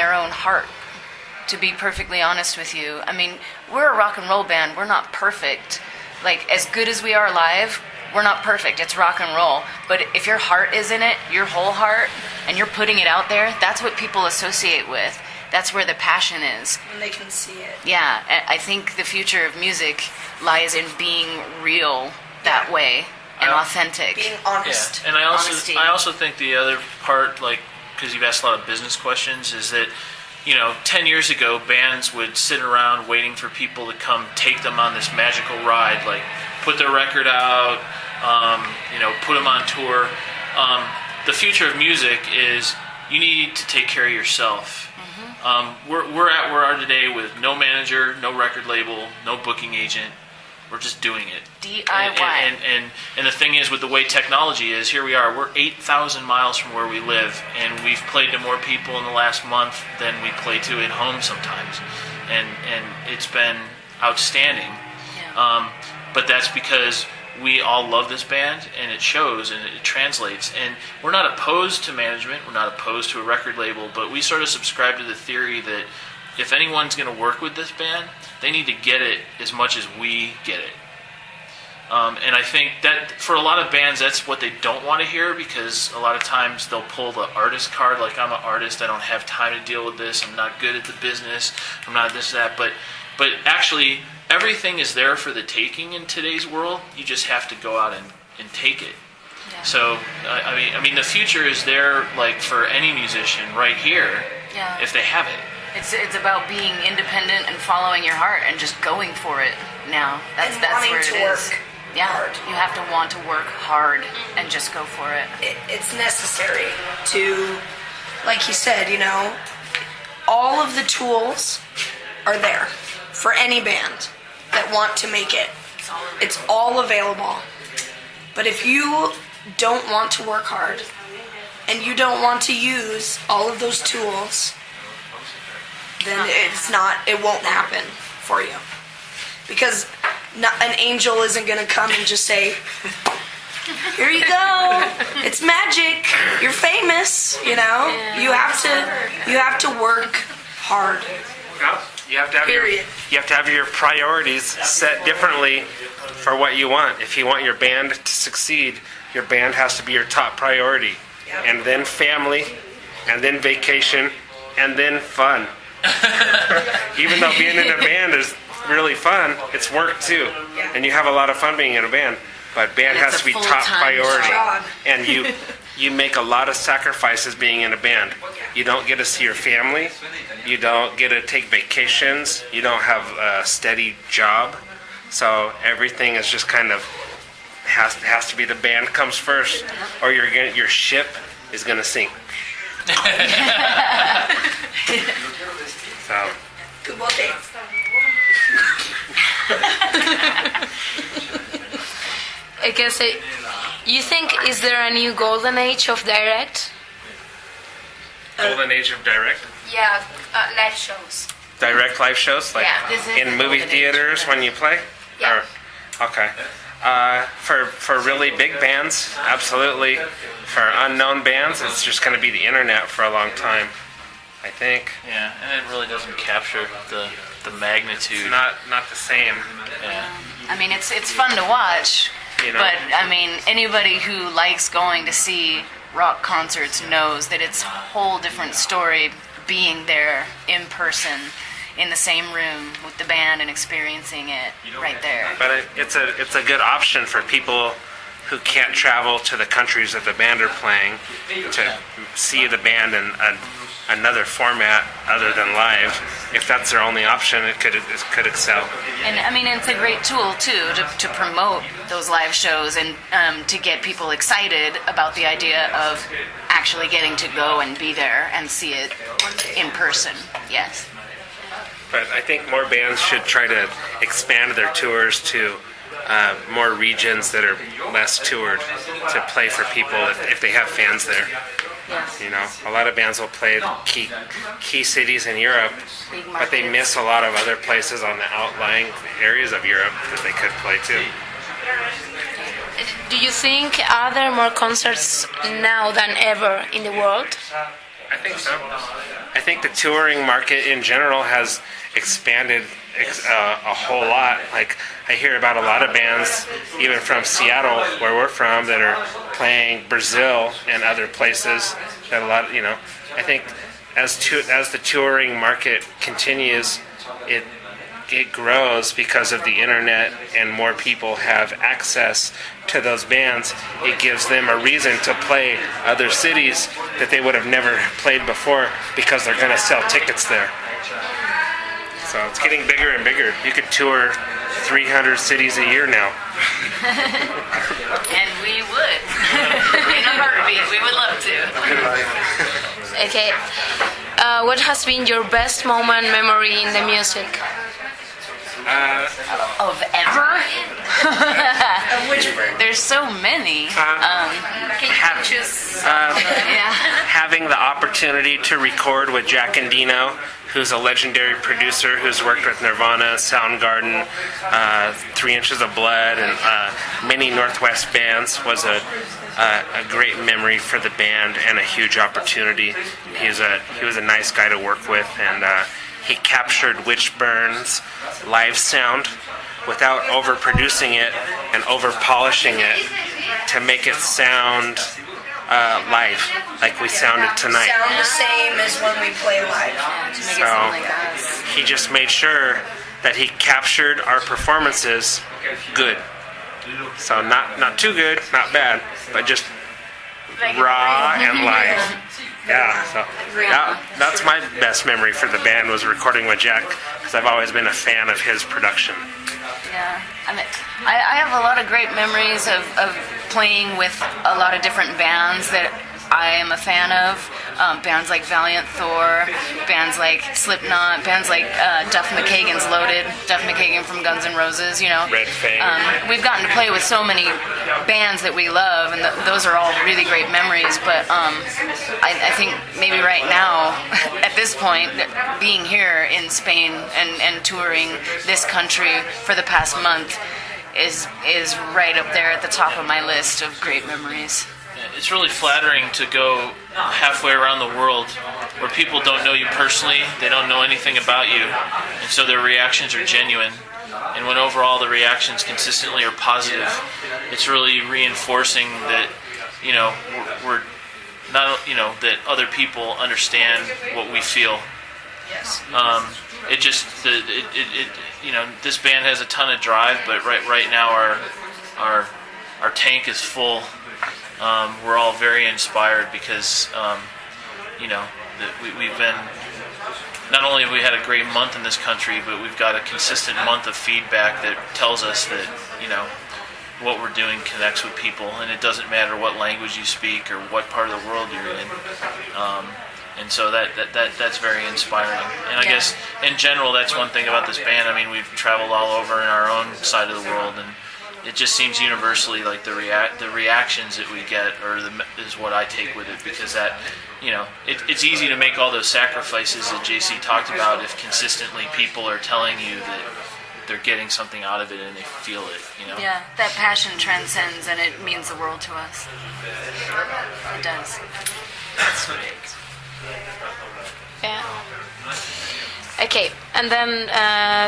their own heart, to be perfectly honest with you. I mean, we're a rock and roll band. We're not perfect. Like, as good as we are live, we're not perfect. It's rock and roll. But if your heart is in it, your whole heart, and you're putting it out there, that's what people associate with. That's where the passion is. And they can see it. Yeah, I think the future of music lies in being real that way and authentic. Being honest. Yeah. And I also think the other part, like, because you've asked a lot of business questions, is that, 10 years ago, bands would sit around waiting for people to come take them on this magical ride, like put their record out, put them on tour. The future of music is you need to take care of yourself. We're at where we are today with no manager, no record label, no booking agent. We're just doing it. DIY. And the thing is, with the way technology is, here we are. We're 8,000 miles from where we live, and we've played to more people in the last month than we play to at home sometimes. And it's been outstanding. Yeah. But that's because we all love this band, and it shows, and it translates. And we're not opposed to management. We're not opposed to a record label, but we sort of subscribe to the theory that if anyone's going to work with this band, they need to get it as much as we get it. And I think that for a lot of bands, that's what they don't want to hear, because a lot of times they'll pull the artist card, like, I'm an artist, I don't have time to deal with this, I'm not good at the business, I'm not this, that. But actually, everything is there for the taking in today's world. You just have to go out and take it. Yeah. So, I mean, the future is there, like, for any musician right here, if they have it. It's about being independent and following your heart and just going for it now. That's where it is. Yeah, hard. You have to want to work hard and just go for it. It's necessary to, like you said, all of the tools are there for any band that want to make it. It's all available. But if you don't want to work hard and you don't want to use all of those tools, then it won't happen for you. Because an angel isn't going to come and just say, here you go, it's magic, you're famous, You have to work hard. Yeah, you have to have Period. You have to have your priorities set differently for what you want. If you want your band to succeed, your band has to be your top priority. Yep. And then family, and then vacation, and then fun. Even though being in a band is really fun, it's work too. Yeah. And you have a lot of fun being in a band. But band has to be top priority. Job. And you make a lot of sacrifices being in a band. You don't get to see your family. You don't get to take vacations. You don't have a steady job. So everything is just kind of has to be the band comes first, or your ship is going to sink. So. Good day. I guess you think, is there a new golden age of direct? Golden age of direct? Yeah, live shows. Direct live shows? Like in movie theaters when you play? Yeah. Okay. For really big bands, absolutely. For unknown bands, it's just going to be the internet for a long time, I think. Yeah, and it really doesn't capture the magnitude. It's not the same. Yeah. I mean, it's fun to watch, but I mean, anybody who likes going to see rock concerts knows that it's a whole different story being there in person, in the same room with the band and experiencing it right there. But it's a good option for people who can't travel to the countries that the band are playing to see the band in another format other than live. If that's their only option, it could excel. And I mean, it's a great tool too to promote those live shows and to get people excited about the idea of actually getting to go and be there and see it in person. Yes. But I think more bands should try to expand their tours to more regions that are less toured to play for people if they have fans there. Yes. A lot of bands will play key cities in Europe, but they miss a lot of other places on the outlying areas of Europe that they could play too. Do you think are there more concerts now than ever in the world? I think so. I think the touring market in general has expanded a whole lot. Like, I hear about a lot of bands, even from Seattle, where we're from, that are playing Brazil and other places. That a lot, I think as the touring market continues, it grows because of the internet, and more people have access to those bands. It gives them a reason to play other cities that they would have never played before, because they're going to sell tickets there. So it's getting bigger and bigger. You could tour 300 cities a year now. And we would. In a heartbeat. We would love to. Okay. What has been your best moment memory in the music? Of ever? Of WitchBurn. There's so many. Can you choose? Yeah. Having the opportunity to record with Jack Endino, who's a legendary producer who's worked with Nirvana, Soundgarden, 3 Inches of Blood, and many Northwest bands, was a great memory for the band and a huge opportunity. He was a nice guy to work with, and he captured WitchBurn's live sound without overproducing it and over-polishing it to make it sound live, like we sounded tonight. Sound the same as when we play live. To make it sound like us. He just made sure that he captured our performances good. So not too good, not bad, but just raw and live. Yeah, so that's my best memory for the band, was recording with Jack, because I've always been a fan of his production. Yeah, I mean, I have a lot of great memories of playing with a lot of different bands that I am a fan of. Bands like Valiant Thor, bands like Slipknot, bands like Duff McKagan's Loaded, Duff McKagan from Guns N' Roses, Red Fang. We've gotten to play with so many bands that we love, and those are all really great memories, but I think maybe right now, at this point, being here in Spain and touring this country for the past month is right up there at the top of my list of great memories. It's really flattering to go halfway around the world where people don't know you personally, they don't know anything about you, and so their reactions are genuine. And when overall the reactions consistently are positive, it's really reinforcing that, we're not, that other people understand what we feel. Yes. This band has a ton of drive, but right now our tank is full. We're all very inspired because, we've been, not only have we had a great month in this country, but we've got a consistent month of feedback that tells us that, what we're doing connects with people, and it doesn't matter what language you speak or what part of the world you're in. And so that's very inspiring. And I guess, in general, that's one thing about this band. I mean, we've traveled all over in our own side of the world, and it just seems universally like the reactions that we get is what I take with it, because that, it's easy to make all those sacrifices that JC talked about if consistently people are telling you that they're getting something out of it and they feel it, Yeah, that passion transcends, and it means the world to us. It does. That's great. Yeah. Okay, and then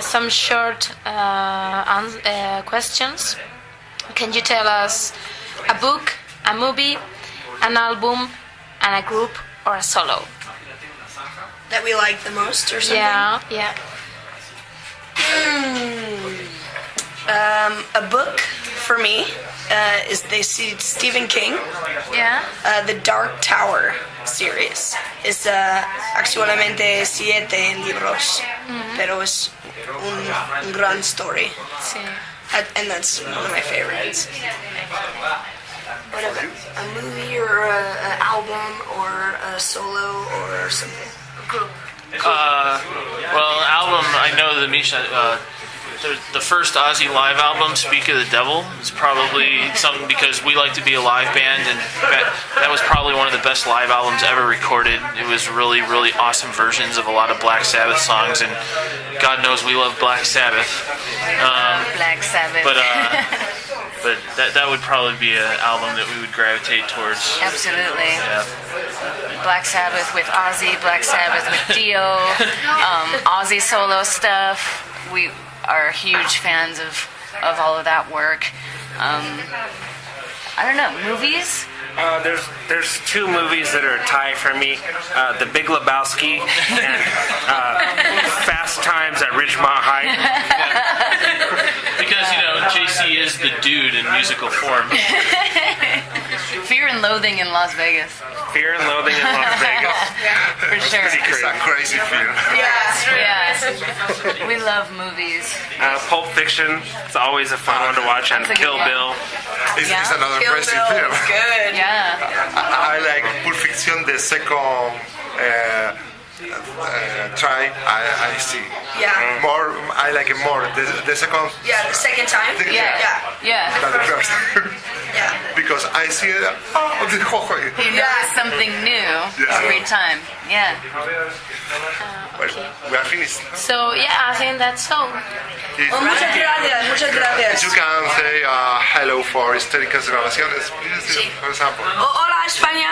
some short questions. Can you tell us a book, a movie, an album, and a group or a solo? That we like the most or something? Yeah. A book for me is Stephen King. Yeah. The Dark Tower series. Es actualmente 7 libros, pero es un gran story. Sí. And that's one of my favorites. What about a movie or an album or a solo or something? Group. Album, I know that Misha, the first Ozzy live album, Speak of the Devil, is probably something, because we like to be a live band, and that was probably one of the best live albums ever recorded. It was really, really awesome versions of a lot of Black Sabbath songs, and God knows we love Black Sabbath. Black Sabbath. But that would probably be an album that we would gravitate towards. Absolutely. Yeah. Black Sabbath with Ozzy, Black Sabbath with Dio, Ozzy solo stuff. We are huge fans of all of that work. I don't know, movies? There's two movies that are a tie for me: The Big Lebowski and Fast Times at Ridgemont High. Because, JC is the dude in musical form. Fear and Loathing in Las Vegas. Fear and Loathing in Las Vegas. For sure. It's a crazy film. Yeah. We love movies. Pulp Fiction. It's always a fun one to watch. And That's a good Kill one. Bill. It's Yeah. another Kill crazy Bill film. is good. Yeah. I like Pulp Fiction, the second try. I see. Yeah. More. I like it more. The second Yeah, the second time. Yeah. Yeah. than the first. Yeah. Because I see it. Oh, the You notice something new every time. Yeah. Well, we are finished. So yeah, I think that's all. Well, muchas gracias. Muchas gracias. You can say hello for HiSTéRiCas GrabacioneS, please, for example. Hola España,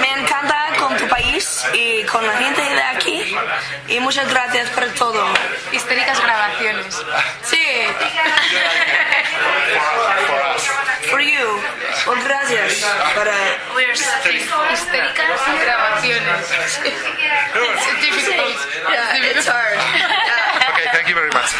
me encanta con tu país y con la gente de aquí y muchas gracias por todo. HiSTéRiCas GrabacioneS. Sí, For us. for you. Well, gracias. Para We're searching HiSTéRiCas GrabacioneS. It's difficult. yeah, it's hard. Yeah. Okay, thank you very much.